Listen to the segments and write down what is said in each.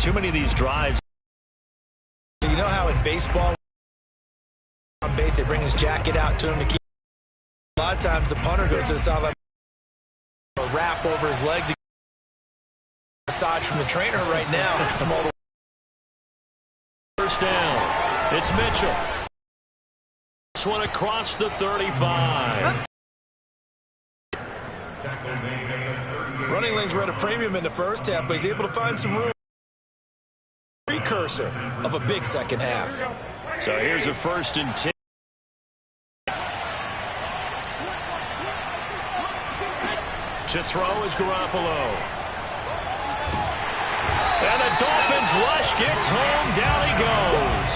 too many of these drives. You know how in baseball, on base, they bring his jacket out to him to keep. A lot of times the punter goes to the sideline, a wrap over his leg to get a massage from the trainer right now. From all the first down. It's Mitchell. This one across the 35. Running lanes were at a premium in the first half, but he's able to find some room. Precursor of a big second half. So here's a 1st and 10. To throw is Garoppolo. And the Dolphins rush gets home. Down he goes.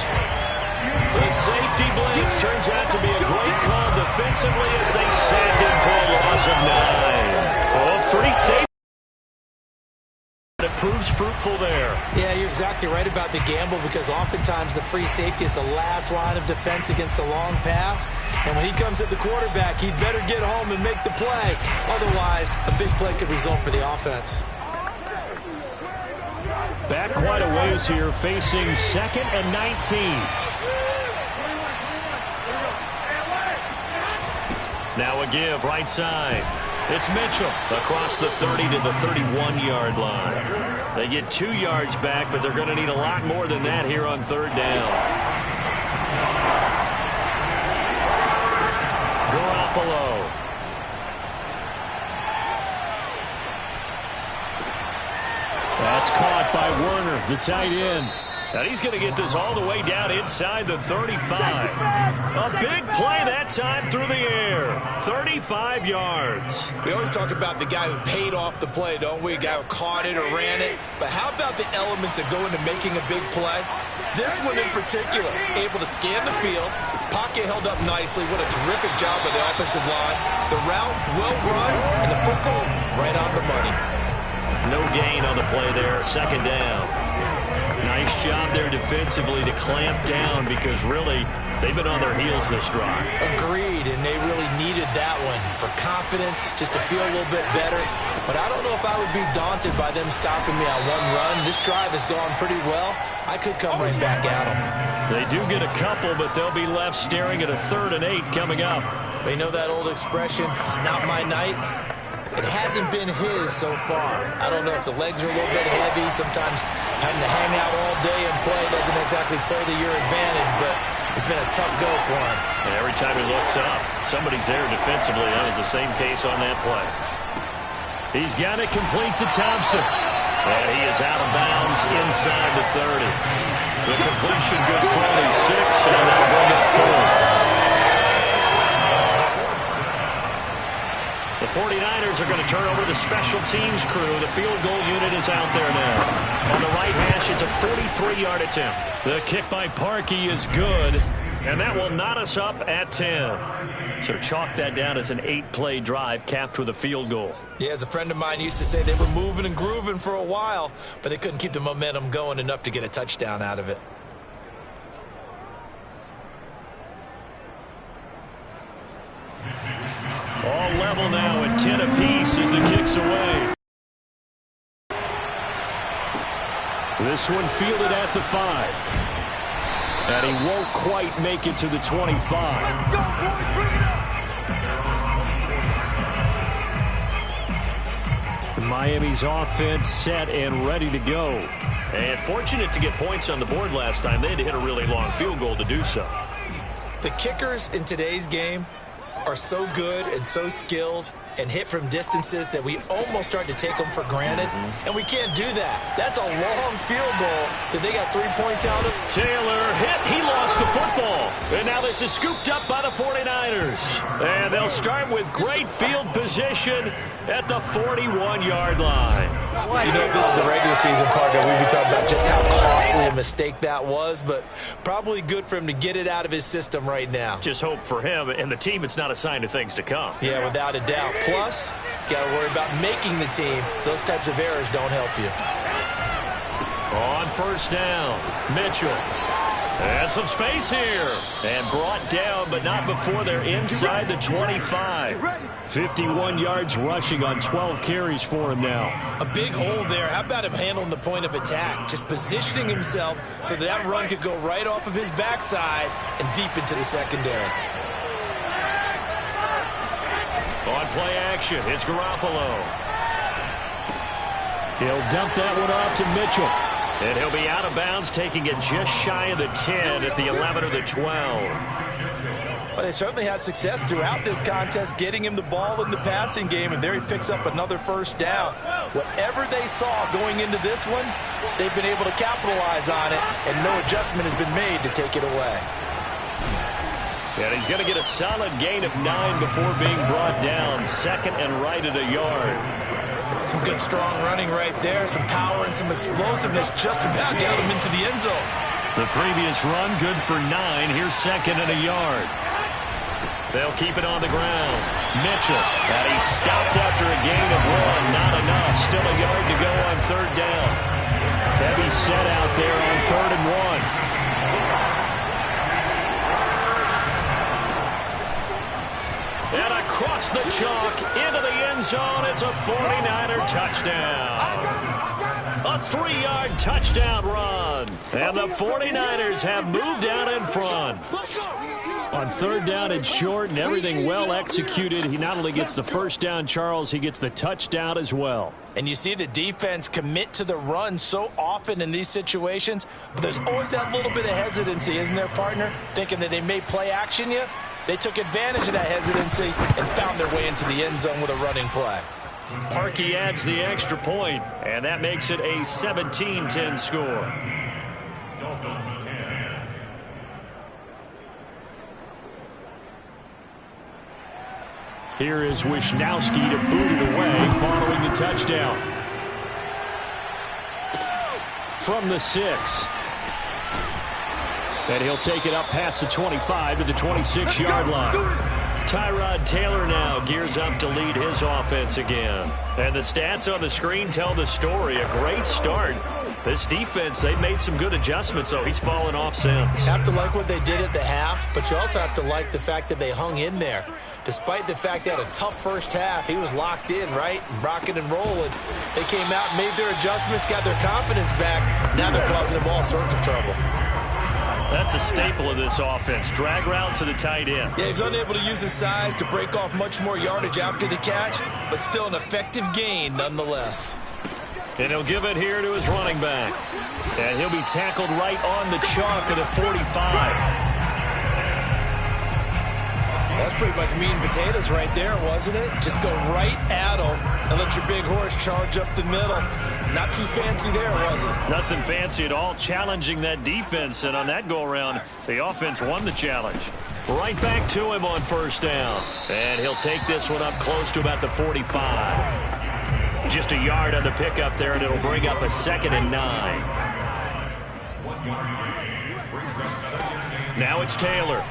The safety blitz turns out to be a great call defensively as they sack him for a loss of 9. Oh, free safety. It proves fruitful there. Yeah, you're exactly right about the gamble because oftentimes the free safety is the last line of defense against a long pass. And when he comes at the quarterback, he'd better get home and make the play. Otherwise, a big play could result for the offense. Back quite a ways here, facing 2nd and 19. Now a give, right side. It's Mitchell across the 30 to the 31-yard line. They get 2 yards back, but they're going to need a lot more than that here on 3rd down. Garoppolo. That's caught by Werner, the tight end. And he's going to get this all the way down inside the 35. A big play that time through the air. 35 yards. We always talk about the guy who paid off the play, don't we? A guy who caught it or ran it. But how about the elements that go into making a big play? This one in particular, able to scan the field. Pocket held up nicely. What a terrific job by the offensive line. The route well run, and the football right on the money. No gain on the play there. 2nd down. Nice job there defensively to clamp down because really they've been on their heels this drive. Agreed, and they really needed that one for confidence, just to feel a little bit better. But I don't know if I would be daunted by them stopping me on one run. This drive has gone pretty well. I could come right back at them. They do get a couple, but they'll be left staring at a 3rd and 8 coming up. But you know that old expression, it's not my night? It hasn't been his so far. I don't know if the legs are a little bit heavy. Sometimes having to hang out all day and play doesn't exactly play to your advantage, but it's been a tough go for him. And every time he looks up, somebody's there defensively. That was the same case on that play. He's got it complete to Thompson. And he is out of bounds inside the 30. The completion good for only 6, and they'll bring up 4th. The 49ers are going to turn over the special teams crew. The field goal unit is out there now. On the right hash, it's a 43-yard attempt. The kick by Parkey is good, and that will knot us up at 10. So chalk that down as an 8-play drive capped with a field goal. Yeah, as a friend of mine used to say, they were moving and grooving for a while, but they couldn't keep the momentum going enough to get a touchdown out of it. All level now at 10 apiece as the kick's away. This one fielded at the 5. And he won't quite make it to the 25. Miami's offense set and ready to go. And fortunate to get points on the board last time. They had to hit a really long field goal to do so. The kickers in today's game are so good and so skilled and hit from distances that we almost start to take them for granted. And we can't do that. That's a long field goal that they got 3 points out of. Taylor hit. He lost the football. And now this is scooped up by the 49ers. And they'll start with great field position at the 41-yard line. You know, if this is the regular season part, that we'd be talking about just how costly a mistake that was, but probably good for him to get it out of his system right now. Just hope for him and the team it's not a sign of things to come. Yeah, without a doubt. Plus, you got to worry about making the team. Those types of errors don't help you. On 1st down, Mitchell. And some space here. And brought down, but not before they're inside the 25. 51 yards rushing on 12 carries for him now. A big hole there. How about him handling the point of attack? Just positioning himself so that run could go right off of his backside and deep into the secondary. On play action, it's Garoppolo. He'll dump that one off to Mitchell. And he'll be out of bounds, taking it just shy of the 10 at the 11 or the 12. Well, they certainly had success throughout this contest getting him the ball in the passing game, and there he picks up another first down. Whatever they saw going into this one, they've been able to capitalize on it, and no adjustment has been made to take it away. And he's going to get a solid gain of 9 before being brought down. Second and right at a yard. Some good strong running right there. Some power and some explosiveness just about got him into the end zone. The previous run good for 9. Here's second and a yard. They'll keep it on the ground. Mitchell. And he stopped after a gain of 1. Not enough. Still a yard to go on third down. Heavy set out there on 3rd and 1. And across the chalk into the end zone. It's a 49er touchdown. A 3-yard touchdown run. And the 49ers have moved out in front. On third down and short and everything well executed. He not only gets the first down, Charles, he gets the touchdown as well. And you see the defense commit to the run so often in these situations. But there's always that little bit of hesitancy, isn't there, partner? Thinking that they may play action you. They took advantage of that hesitancy and found their way into the end zone with a running play. Parkey adds the extra point, and that makes it a 17-10 score. Here is Wisnowski to boot it away following the touchdown. From the 6. And he'll take it up past the 25 to the 26-yard line. Tyrod Taylor now gears up to lead his offense again. And the stats on the screen tell the story. A great start. This defense, they made some good adjustments, so he's fallen off since. You have to like what they did at the half, but you also have to like the fact that they hung in there. Despite the fact they had a tough first half, he was locked in, right? Rocking and rolling. They came out, made their adjustments, got their confidence back. Now they're causing them all sorts of trouble. That's a staple of this offense. Drag route to the tight end. Yeah, he's unable to use his size to break off much more yardage after the catch, but still an effective gain nonetheless. And he'll give it here to his running back. And he'll be tackled right on the chalk of the 45. That's pretty much meat and potatoes right there, wasn't it? Just go right at him and let your big horse charge up the middle. Not too fancy there, was it? Nothing fancy at all, challenging that defense. And on that go-around, the offense won the challenge. Right back to him on first down. And he'll take this one up close to about the 45. Just a yard on the pickup there, and it'll bring up a 2nd and 9. Now it's Taylor.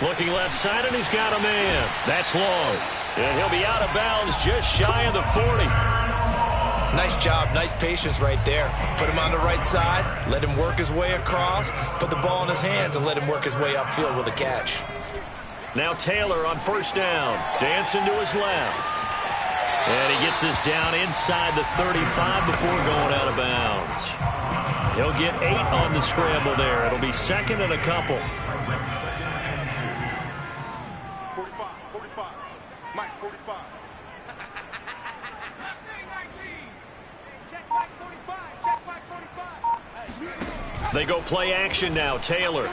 Looking left side, and he's got a man. That's long. And he'll be out of bounds just shy of the 40. Nice job, nice patience right there. Put him on the right side, let him work his way across, put the ball in his hands, and let him work his way upfield with a catch. Now Taylor on first down, dancing to his left. And he gets this down inside the 35 before going out of bounds. He'll get 8 on the scramble there. It'll be 2nd and a couple. 45. Mike, 45. Check back 45. Check back 45. They go play action now. Taylor.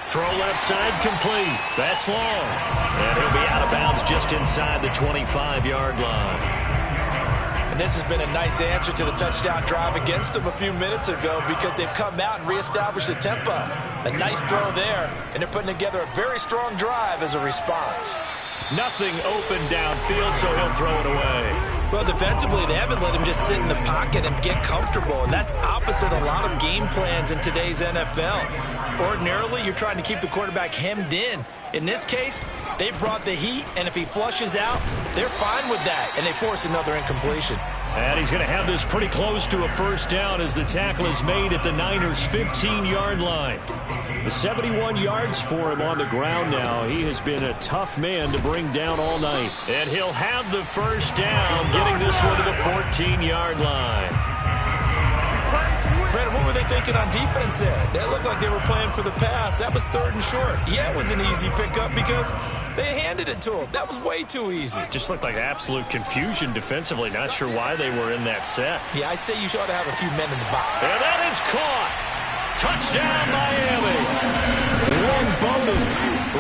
Throw left side complete. That's long. And he'll be out of bounds just inside the 25-yard line. And this has been a nice answer to the touchdown drive against them a few minutes ago because they've come out and reestablished the tempo. A nice throw there, and they're putting together a very strong drive as a response. Nothing open downfield, so he'll throw it away. Well, defensively, they haven't let him just sit in the pocket and get comfortable, and that's opposite a lot of game plans in today's NFL. Ordinarily, you're trying to keep the quarterback hemmed in. In this case, they brought the heat, and if he flushes out, they're fine with that, and they force another incompletion. And he's going to have this pretty close to a first down as the tackle is made at the Niners' 15-yard line. 71 yards for him on the ground now. He has been a tough man to bring down all night. And he'll have the first down, getting this one to the 14-yard line. Brandon, what were they thinking on defense there? That looked like they were playing for the pass. That was 3rd and short. Yeah, it was an easy pickup because they handed it to him. That was way too easy. Just looked like absolute confusion defensively. Not sure why they were in that set. Yeah, I'd say you should have a few men in the box. And that is caught. Touchdown, Miami. Warren Bowden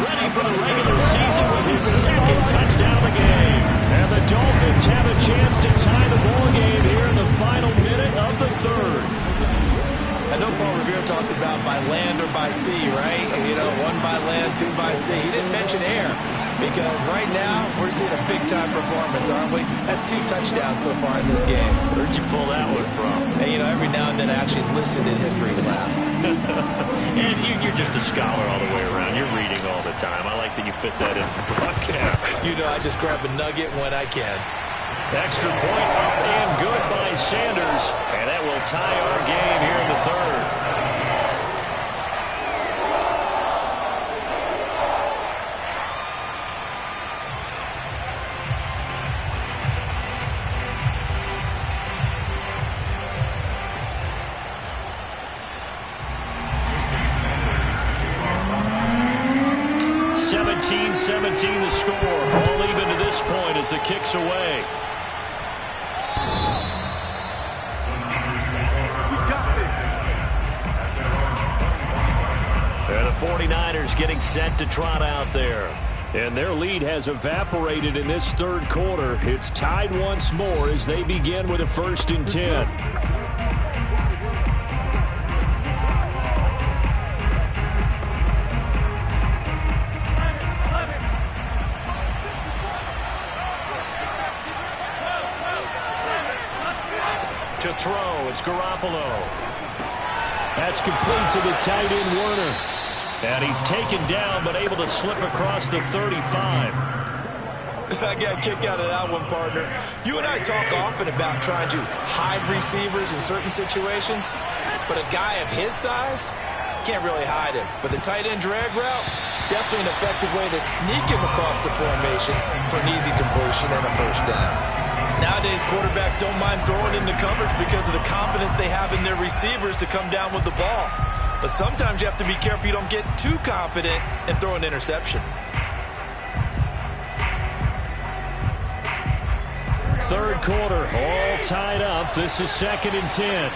ready for the regular season with his 2nd touchdown of the game. And the Dolphins have a chance to tie the ball game here in the final minute of the 3rd. I know Paul Revere talked about by land or by sea, right? You know, 1 by land, 2 by sea. He didn't mention air because right now we're seeing a big-time performance, aren't we? That's 2 touchdowns so far in this game. Where'd you pull that one from? Hey, you know, every now and then I actually listened in history class. And you're just a scholar all the way around. You're reading all the time. I like that you fit that in the broadcast. You know, I just grab a nugget when I can. Extra point up and good by Sanders. And that will tie our game here in the 3rd. The score. All even to this point as the kick's away. And the 49ers getting set to trot out there. And their lead has evaporated in this 3rd quarter. It's tied once more as they begin with a 1st and 10. To throw, it's Garoppolo. That's complete to the tight end, Werner. And he's taken down, but able to slip across the 35. I got a kick out of that one, partner. You and I talk often about trying to hide receivers in certain situations, but a guy of his size can't really hide him. But the tight end drag route, definitely an effective way to sneak him across the formation for an easy completion and a first down. Nowadays, quarterbacks don't mind throwing into coverage because of the confidence they have in their receivers to come down with the ball. But sometimes you have to be careful you don't get too confident and throw an interception. 3rd quarter, all tied up. This is 2nd and 10.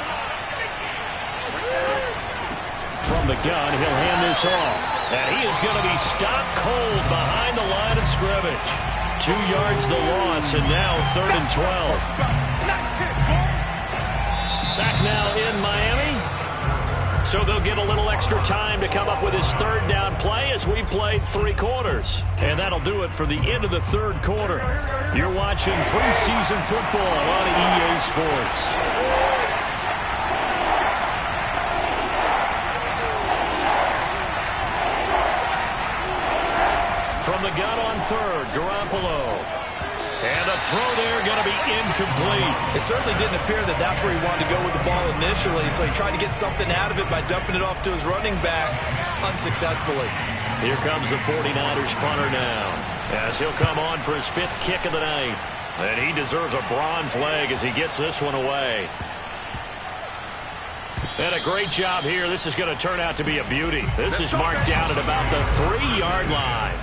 From the gun, he'll hand this off. And he is going to be stopped cold behind the line of scrimmage. 2 yards the loss, and now 3rd and 12. Back now in Miami. So they'll get a little extra time to come up with his 3rd down play as we've played 3 quarters. And that'll do it for the end of the 3rd quarter. You're watching preseason football on EA Sports. From the gun on 3rd, Garoppolo. And a throw there going to be incomplete. It certainly didn't appear that that's where he wanted to go with the ball initially, so he tried to get something out of it by dumping it off to his running back unsuccessful. Here comes the 49ers punter now, as he'll come on for his 5th kick of the night. And he deserves a bronze leg as he gets this one away. And a great job here. This is going to turn out to be a beauty. This is marked down at about the 3-yard line.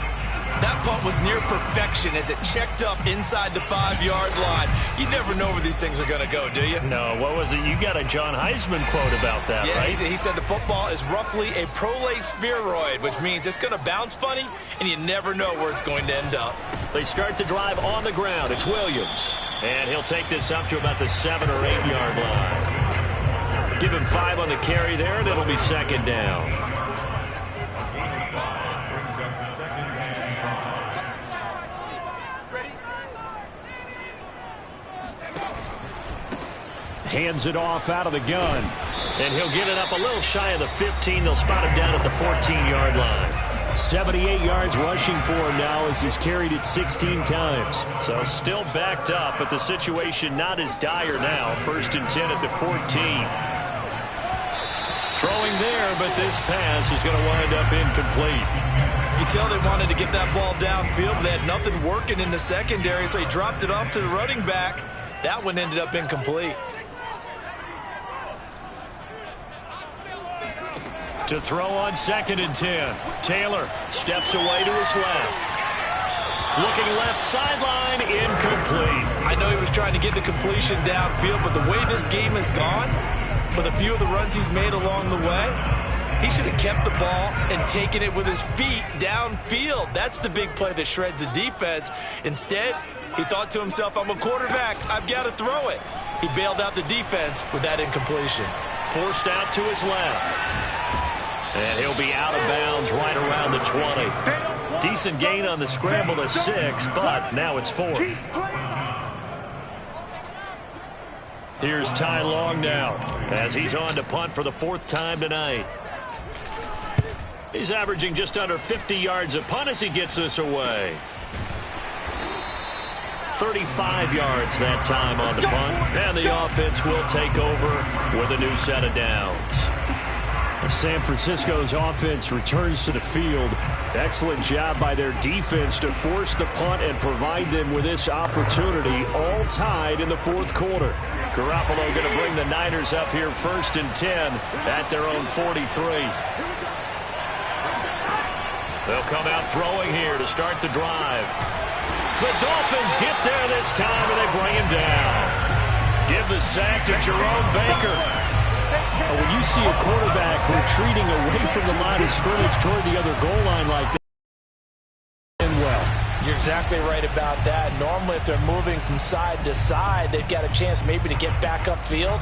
That punt was near perfection as it checked up inside the 5-yard line. You never know where these things are going to go, do you? No, what was it? You got a John Heisman quote about that, yeah, right? He said the football is roughly a prolate spheroid, which means it's going to bounce funny, and you never know where it's going to end up. They start the drive on the ground. It's Williams. And he'll take this up to about the 7- or 8-yard line. Give him 5 on the carry there, and it'll be 2nd down. Hands it off out of the gun. And he'll get it up a little shy of the 15. They'll spot him down at the 14-yard line. 78 yards rushing for him now as he's carried it 16 times. So still backed up, but the situation not as dire now. 1st and 10 at the 14. Throwing there, but this pass is going to wind up incomplete. You can tell they wanted to get that ball downfield, but they had nothing working in the secondary, so he dropped it off to the running back. That one ended up incomplete. To throw on 2nd and 10. Taylor steps away to his left. Looking left sideline, incomplete. I know he was trying to get the completion downfield, but the way this game has gone, with a few of the runs he's made along the way, he should have kept the ball and taken it with his feet downfield. That's the big play that shreds the defense. Instead, he thought to himself, I'm a quarterback, I've got to throw it. He bailed out the defense with that incompletion. Forced out to his left. And he'll be out of bounds right around the 20. Decent gain on the scramble to 6, but now it's 4th. Here's Ty Long now as he's on to punt for the 4th time tonight. He's averaging just under 50 yards a punt as he gets this away. 35 yards that time on the punt. And the offense will take over with a new set of downs. San Francisco's offense returns to the field. Excellent job by their defense to force the punt and provide them with this opportunity, all tied in the 4th quarter. Garoppolo going to bring the Niners up here 1st and 10 at their own 43. They'll come out throwing here to start the drive. The Dolphins get there this time and they bring him down. Give the sack to Jerome Baker. When you see a quarterback retreating away from the line of scrimmage toward the other goal line like that, and well. You're exactly right about that. Normally, if they're moving from side to side, they've got a chance maybe to get back upfield.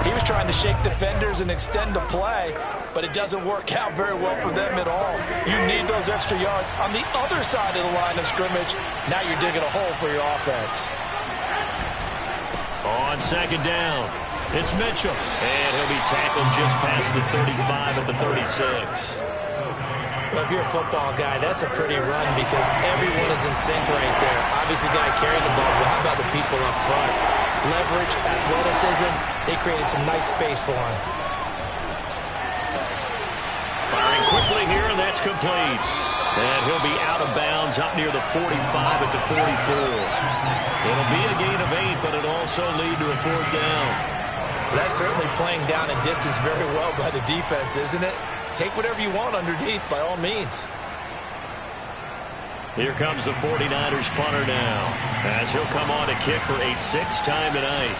He was trying to shake defenders and extend the play, but it doesn't work out very well for them at all. You need those extra yards on the other side of the line of scrimmage. Now you're digging a hole for your offense. On 2nd down. It's Mitchell, and he'll be tackled just past the 35 at the 36. Well, if you're a football guy, that's a pretty run because everyone is in sync right there. Obviously, the guy carrying the ball, but how about the people up front? Leverage, athleticism, they created some nice space for him. Firing quickly here, and that's complete. And he'll be out of bounds up near the 45 at the 44. It'll be a gain of 8, but it'll also lead to a 4th down. That's certainly playing down in distance very well by the defense, isn't it? Take whatever you want underneath, by all means. Here comes the 49ers punter now, as he'll come on to kick for a 6th time tonight.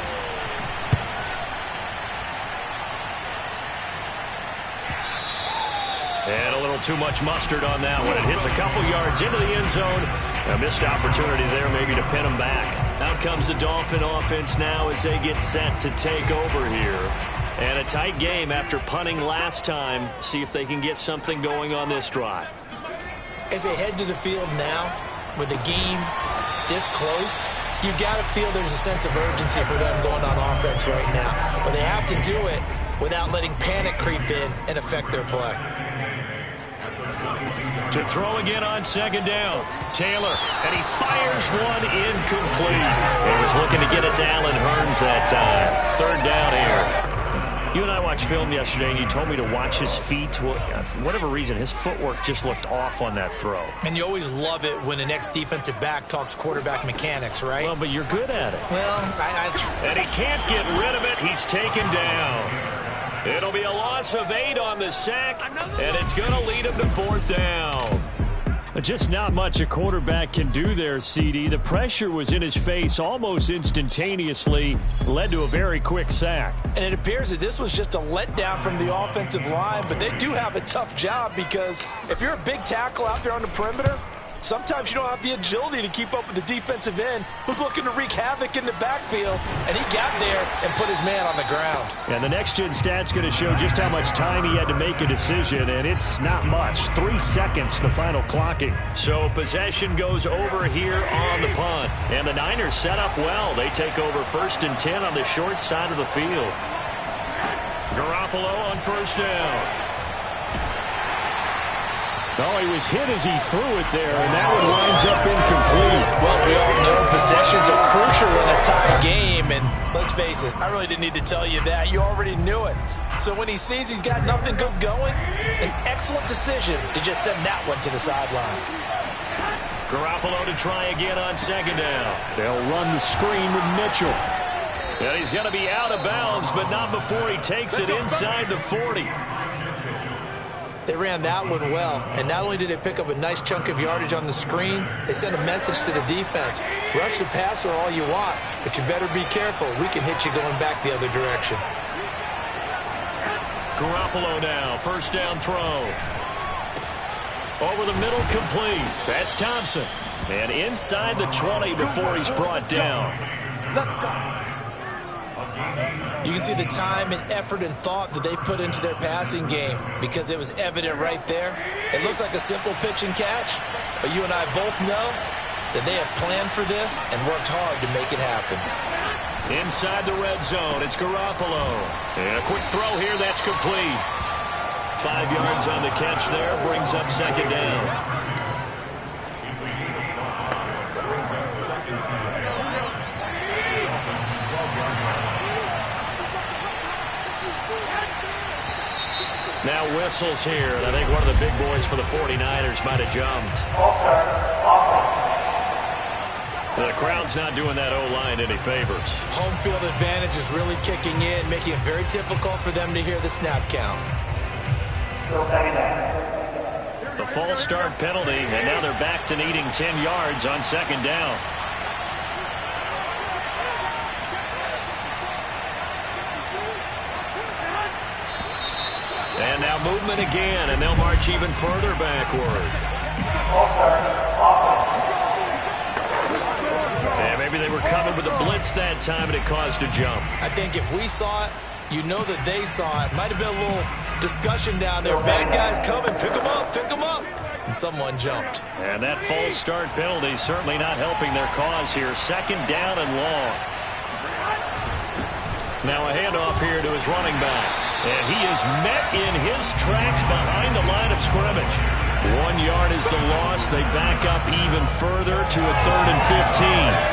And a little too much mustard on that one. It hits a couple yards into the end zone. A missed opportunity there maybe to pin him back. Out comes the Dolphin offense now as they get set to take over here. And a tight game after punting last time. See if they can get something going on this drive. As they head to the field now, with the game this close, you've got to feel there's a sense of urgency for them going on offense right now. But they have to do it without letting panic creep in and affect their play. To throw again on 2nd down. Taylor, and he fires one incomplete. He was looking to get it to Allen Hurns that time. 3rd down here. You and I watched film yesterday, and you told me to watch his feet. Well, for whatever reason, his footwork just looked off on that throw. And you always love it when the next defensive back talks quarterback mechanics, right? Well, but you're good at it. Well, and he can't get rid of it. He's taken down. It'll be a loss of 8 on the sack, and it's going to lead him to 4th down. Just not much a quarterback can do there, CD. The pressure was in his face almost instantaneously, led to a very quick sack. And it appears that this was just a letdown from the offensive line, but they do have a tough job because if you're a big tackle out there on the perimeter, sometimes you don't have the agility to keep up with the defensive end who's looking to wreak havoc in the backfield, and he got there and put his man on the ground. And the next-gen stat's going to show just how much time he had to make a decision, and it's not much. 3 seconds, the final clocking. So possession goes over here on the punt, and the Niners set up well. They take over 1st and 10 on the short side of the field. Garoppolo on 1st down. Oh, he was hit as he threw it there, and that one winds up incomplete. Well, we all know possessions are crucial in a tie game, and let's face it, I really didn't need to tell you that. You already knew it. So when he sees he's got nothing good going, an excellent decision to just send that one to the sideline. Garoppolo to try again on second down. They'll run the screen with Mitchell. And he's going to be out of bounds, but not before he takes it inside the 40. They ran that one well, and not only did they pick up a nice chunk of yardage on the screen, they sent a message to the defense. Rush the passer all you want, but you better be careful. We can hit you going back the other direction. Garoppolo now, first down throw. Over the middle, complete. That's Thompson. And inside the 20 before he's brought down. Let's go. You can see the time and effort and thought that they put into their passing game because it was evident right there. It looks like a simple pitch and catch, but you and I both know that they have planned for this and worked hard to make it happen. Inside the red zone, it's Garoppolo. And a quick throw here, that's complete. 5 yards on the catch there, brings up second down. Now whistles here, and I think one of the big boys for the 49ers might have jumped. The crowd's not doing that O-line any favors. Home field advantage is really kicking in, making it very difficult for them to hear the snap count. The false start penalty, and now they're back to needing 10 yards on second down. And now movement again, and they'll march even further backward. And maybe they were coming with a blitz that time, and it caused a jump. I think if we saw it, you know that they saw it. Might have been a little discussion down there. Bad guys coming, pick them up, pick them up. And someone jumped. And that false start penalty certainly not helping their cause here. Second down and long. Now a handoff here to his running back. And he is met in his tracks behind the line of scrimmage. 1 yard is the loss. They back up even further to a 3rd and 15.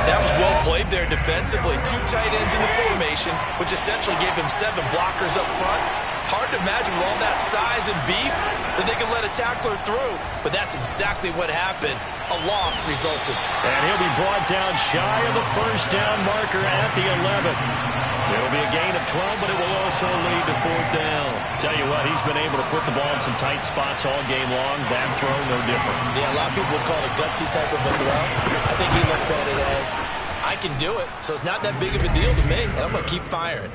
That was well played there defensively. 2 tight ends in the formation, which essentially gave him 7 blockers up front. Hard to imagine with all that size and beef that they could let a tackler through. But that's exactly what happened. A loss resulted. And he'll be brought down shy of the first down marker at the 11. It'll be a gain of 12, but it will also lead to 4th down. Tell you what, he's been able to put the ball in some tight spots all game long. That throw, no different. Yeah, a lot of people would call it a gutsy type of a throw. I think he looks at it as, I can do it, so it's not that big of a deal to me, and I'm going to keep firing.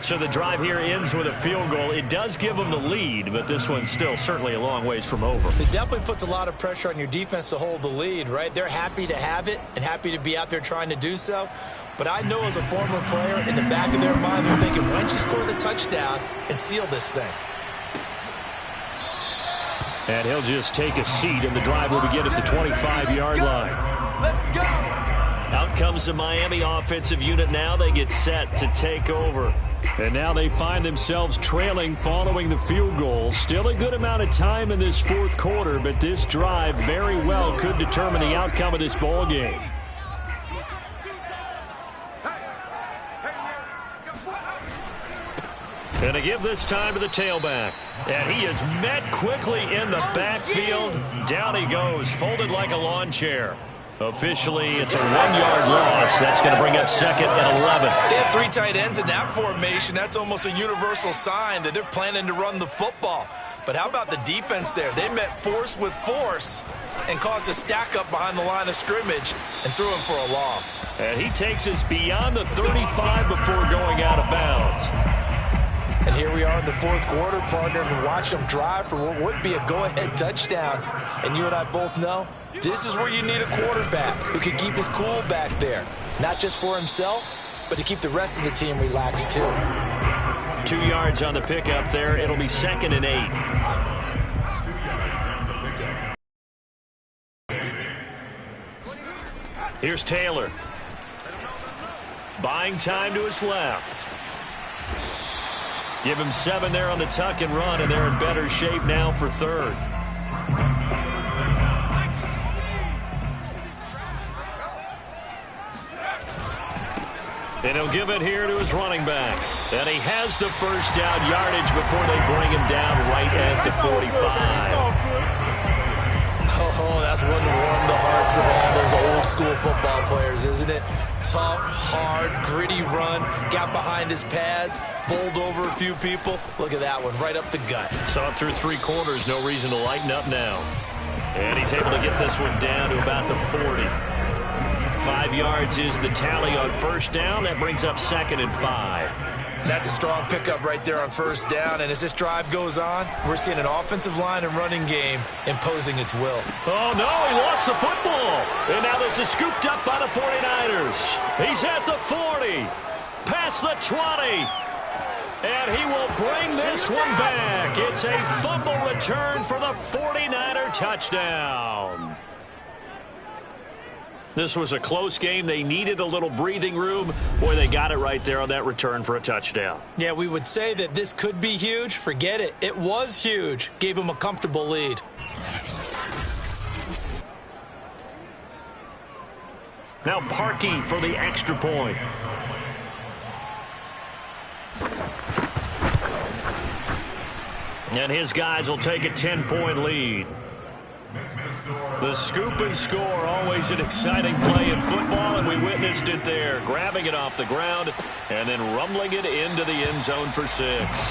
So the drive here ends with a field goal. It does give them the lead, but this one's still certainly a long ways from over. It definitely puts a lot of pressure on your defense to hold the lead, right? They're happy to have it and happy to be out there trying to do so. But I know as a former player, in the back of their mind, they're thinking, why don't you score the touchdown and seal this thing? And he'll just take a seat, and the drive will begin at the 25-yard line. Let's go. Out comes the Miami offensive unit now. They get set to take over. And now they find themselves trailing following the field goal. Still a good amount of time in this 4th quarter, but this drive very well could determine the outcome of this ball game. And to give this time to the tailback. And he is met quickly in the backfield. Down he goes, folded like a lawn chair. Officially, it's a 1-yard loss. That's going to bring up 2nd and 11. They have 3 tight ends in that formation. That's almost a universal sign that they're planning to run the football. But how about the defense there? They met force with force and caused a stack up behind the line of scrimmage and threw him for a loss. And he takes us beyond the 35 before going out of bounds. And here we are in the 4th quarter, partner, and watch them drive for what would be a go-ahead touchdown. And you and I both know this is where you need a quarterback who can keep his cool back there. Not just for himself, but to keep the rest of the team relaxed too. 2 yards on the pickup there. It'll be 2nd and 8. Here's Taylor. Buying time to his left. Give him 7 there on the tuck and run, and they're in better shape now for 3rd. And he'll give it here to his running back. And he has the first down yardage before they bring him down right at the 45. Oh, that's one to warm the hearts of all those old school football players, isn't it? Tough, hard, gritty run. Got behind his pads, bowled over a few people. Look at that one, right up the gut. Saw it through 3 quarters. No reason to lighten up now. And he's able to get this one down to about the 40. 5 yards is the tally on first down. That brings up 2nd and 5. That's a strong pickup right there on first down. And as this drive goes on, we're seeing an offensive line and running game imposing its will. Oh, no, he lost the football. And now this is scooped up by the 49ers. He's at the 40, past the 20. And he will bring this one back. It's a fumble return for the 49er touchdown. This was a close game. They needed a little breathing room. Boy, they got it right there on that return for a touchdown. Yeah, we would say that this could be huge. Forget it. It was huge. Gave him a comfortable lead. Now Parkey for the extra point. And his guys will take a 10-point lead. The scoop and score, always an exciting play in football, and we witnessed it there. Grabbing it off the ground and then rumbling it into the end zone for 6.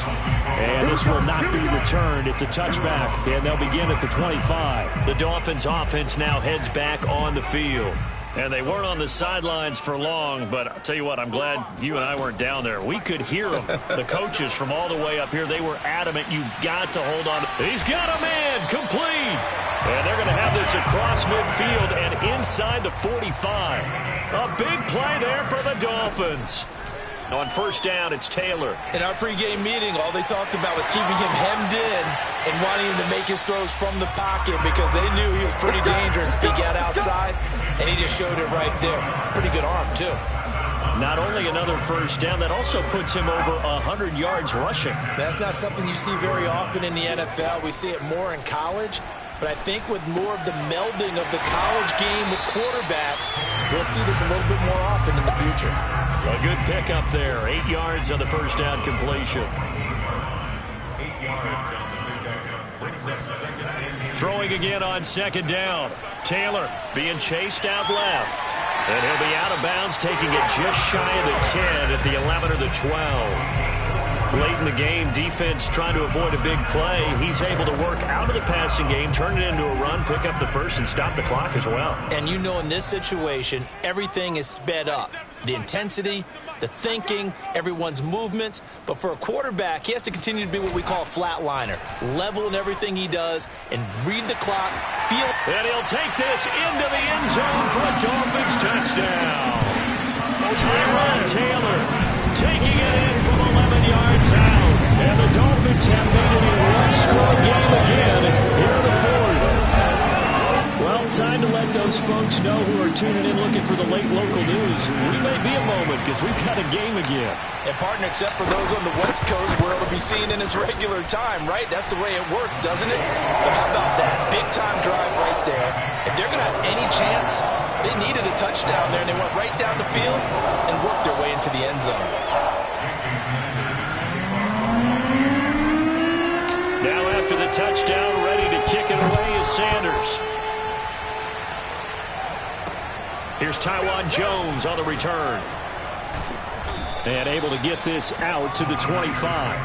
And this will not be returned. It's a touchback, and they'll begin at the 25. The Dolphins offense now heads back on the field. And they weren't on the sidelines for long, but I'll tell you what, I'm glad you and I weren't down there. We could hear them. The coaches from all the way up here, they were adamant. You've got to hold on. He's got a man, complete. And they're going to have this across midfield and inside the 45. A big play there for the Dolphins. On first down, it's Taylor. In our pregame meeting, all they talked about was keeping him hemmed in and wanting him to make his throws from the pocket because they knew he was pretty dangerous if he got outside, and he just showed it right there. Pretty good arm, too. Not only another first down, that also puts him over 100 yards rushing. That's not something you see very often in the NFL. We see it more in college. But I think with more of the melding of the college game with quarterbacks, we'll see this a little bit more often in the future. A good pickup there. 8 yards on the first down completion. 8 yards on the pickup. Brings up 2nd and 8. Throwing again on 2nd down. Taylor being chased out left. And he'll be out of bounds, taking it just shy of the 10 at the 11 or the 12. Late in the game, defense trying to avoid a big play. He's able to work out of the passing game, turn it into a run, pick up the first, and stop the clock as well. And you know in this situation, everything is sped up. The intensity, the thinking, everyone's movement. But for a quarterback, he has to continue to be what we call a flatliner. Level in everything he does and read the clock, feel. And he'll take this into the end zone for a Dolphins touchdown. Tyrod Taylor taking it in from 11 yards out. And the Dolphins have made it a one-score game again here in the 4th. Well, time to let those folks know who are tuning in looking for the late local news. We may be a moment because we've got a game again. And partner, except for those on the West Coast where it'll be seen in its regular time, right? That's the way it works, doesn't it? But how about that? Big-time drive right there. If they're going to have any chance, they needed a touchdown there, and they went right down the field and worked their way into the end zone. Now after the touchdown, ready to kick it away is Sanders. Here's Tywan Jones on the return. And able to get this out to the 25.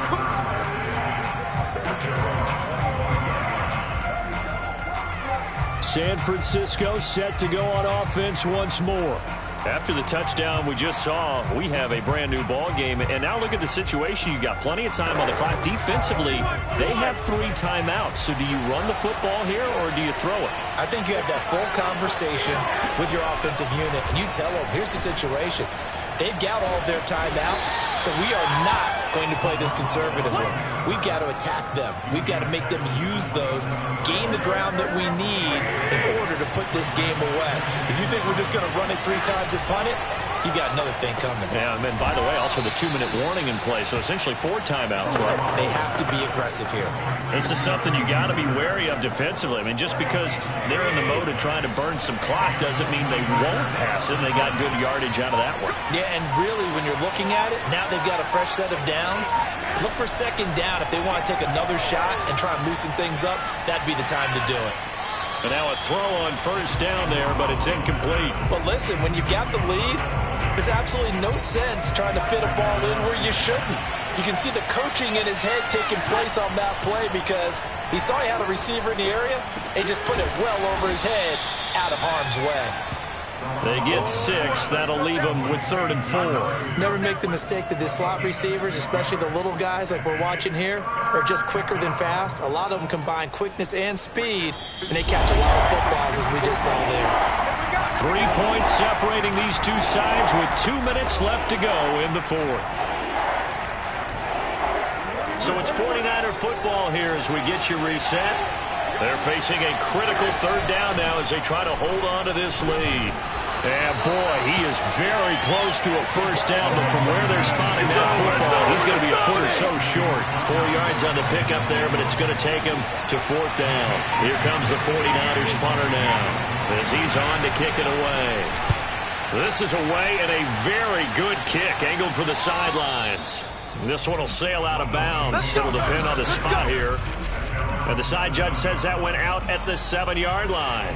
San Francisco set to go on offense once more. After the touchdown we just saw, we have a brand new ball game. And now look at the situation. You've got plenty of time on the clock. Defensively, they have 3 timeouts. So do you run the football here or do you throw it? I think you have that full conversation with your offensive unit, and you tell them, here's the situation. They've got all of their timeouts, so we are not going to play this conservatively. We've got to attack them. We've got to make them use those, gain the ground that we need in order to put this game away. If you think we're just going to run it 3 times and punt it, you got another thing coming. Yeah, and then, by the way, also the 2-minute warning in play, so essentially 4 timeouts left. They have to be aggressive here. This is something you got to be wary of defensively. I mean, just because they're in the mode of trying to burn some clock doesn't mean they won't pass it. They got good yardage out of that one. Yeah, and really, when you're looking at it, now they've got a fresh set of downs. Look for second down. If they want to take another shot and try and loosen things up, that'd be the time to do it. And now a throw on first down there, but it's incomplete. Well, listen, when you've got the lead, there's absolutely no sense trying to fit a ball in where you shouldn't. You can see the coaching in his head taking place on that play because he saw he had a receiver in the area. He just put it well over his head, out of harm's way. They get 6. That'll leave them with 3rd and 4. Never make the mistake that the slot receivers, especially the little guys like we're watching here, are just quicker than fast. A lot of them combine quickness and speed, and they catch a lot of footballs, as we just saw there. 3 points separating these two sides with 2 minutes left to go in the 4th. So it's 49er football here as we get you reset. They're facing a critical 3rd down now as they try to hold on to this lead. And, boy, he is very close to a first down, but from where they're spotting that football, he's going to be a foot or so short. 4 yards on the pickup there, but it's going to take him to 4th down. Here comes the 49ers punter now as he's on to kick it away. This is away and a very good kick, angled for the sidelines. This one will sail out of bounds. It'll depend on the spot here. And the side judge says that went out at the 7-yard line.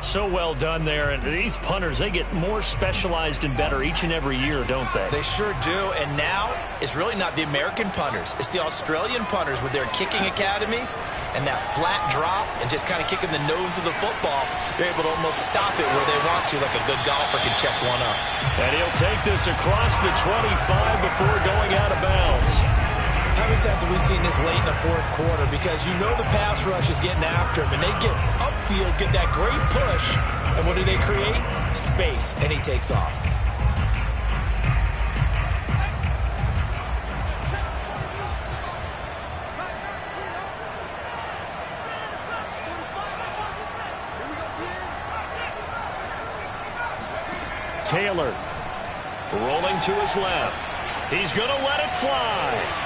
So well done there. And these punters, they get more specialized and better each and every year, don't they? They sure do. And now it's really not the American punters. It's the Australian punters with their kicking academies and that flat drop and just kind of kicking the nose of the football. They're able to almost stop it where they want to, like a good golfer can check one up. And he'll take this across the 25 before going out of bounds. How many times have we seen this late in the 4th quarter? Because you know the pass rush is getting after him, and they get upfield, get that great push, and what do they create? Space, and he takes off. Taylor rolling to his left. He's going to let it fly.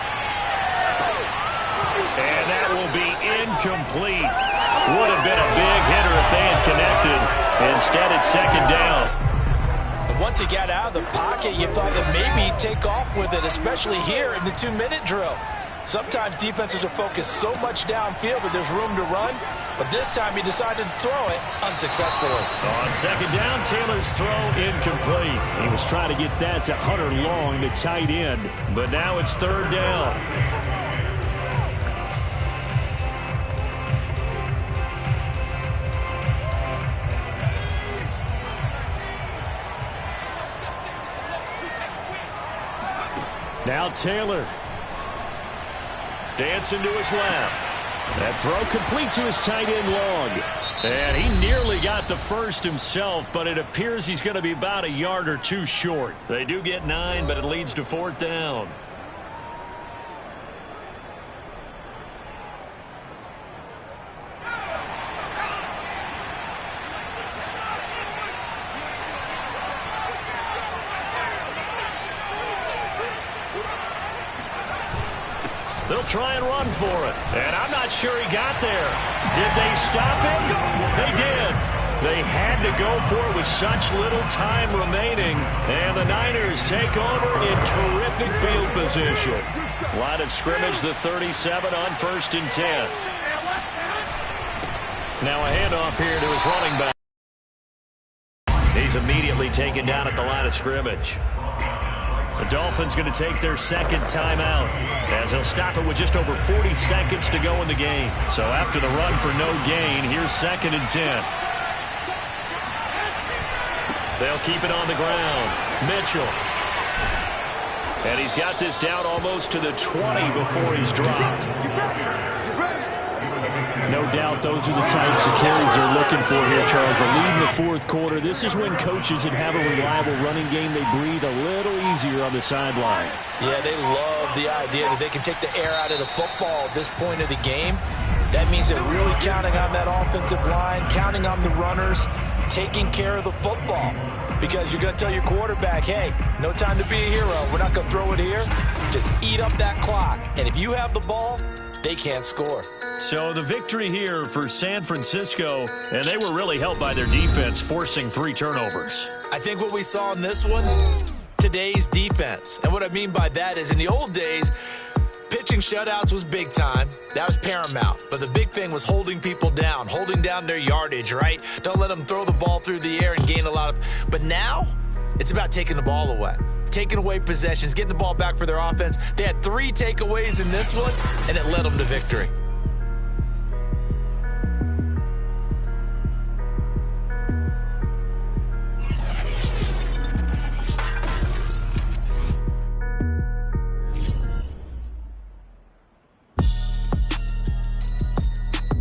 And that will be incomplete. Would have been a big hitter if they had connected. Instead, it's 2nd down. And once he got out of the pocket, you thought that maybe he'd take off with it, especially here in the 2-minute drill. Sometimes defenses are focused so much downfield that there's room to run, but this time he decided to throw it unsuccessfully. On 2nd down, Taylor's throw incomplete. He was trying to get that to Hunter Long, the tight end, but now it's 3rd down. Now Taylor dancing to his left. That throw complete to his tight end Long. And he nearly got the first himself, but it appears he's going to be about a yard or 2 short. They do get 9, but it leads to 4th down. They'll try and run for it. And I'm not sure he got there. Did they stop him? They did. They had to go for it with such little time remaining. And the Niners take over in terrific field position. Line of scrimmage, the 37 on 1st and 10. Now a handoff here to his running back. He's immediately taken down at the line of scrimmage. The Dolphins going to take their 2nd timeout as they'll stop it with just over 40 seconds to go in the game. So after the run for no gain, here's 2nd and 10. They'll keep it on the ground. Mitchell. And he's got this down almost to the 20 before he's dropped. No doubt those are the types of carries they're looking for here, Charles. The lead in the 4th quarter. This is when coaches that have a reliable running game, they breathe a little easier on the sideline. Yeah, they love the idea that they can take the air out of the football at this point of the game. That means they're really counting on that offensive line, counting on the runners taking care of the football. Because you're going to tell your quarterback, hey, no time to be a hero. We're not going to throw it here. Just eat up that clock. And if you have the ball, they can't score. So the victory here for San Francisco, and they were really helped by their defense, forcing 3 turnovers. I think what we saw in this one, today's defense. And what I mean by that is in the old days, pitching shutouts was big time. That was paramount. But the big thing was holding people down, holding down their yardage, right? Don't let them throw the ball through the air and gain a lot of... But now, it's about taking the ball away. Taking away possessions, getting the ball back for their offense. They had 3 takeaways in this one, and it led them to victory.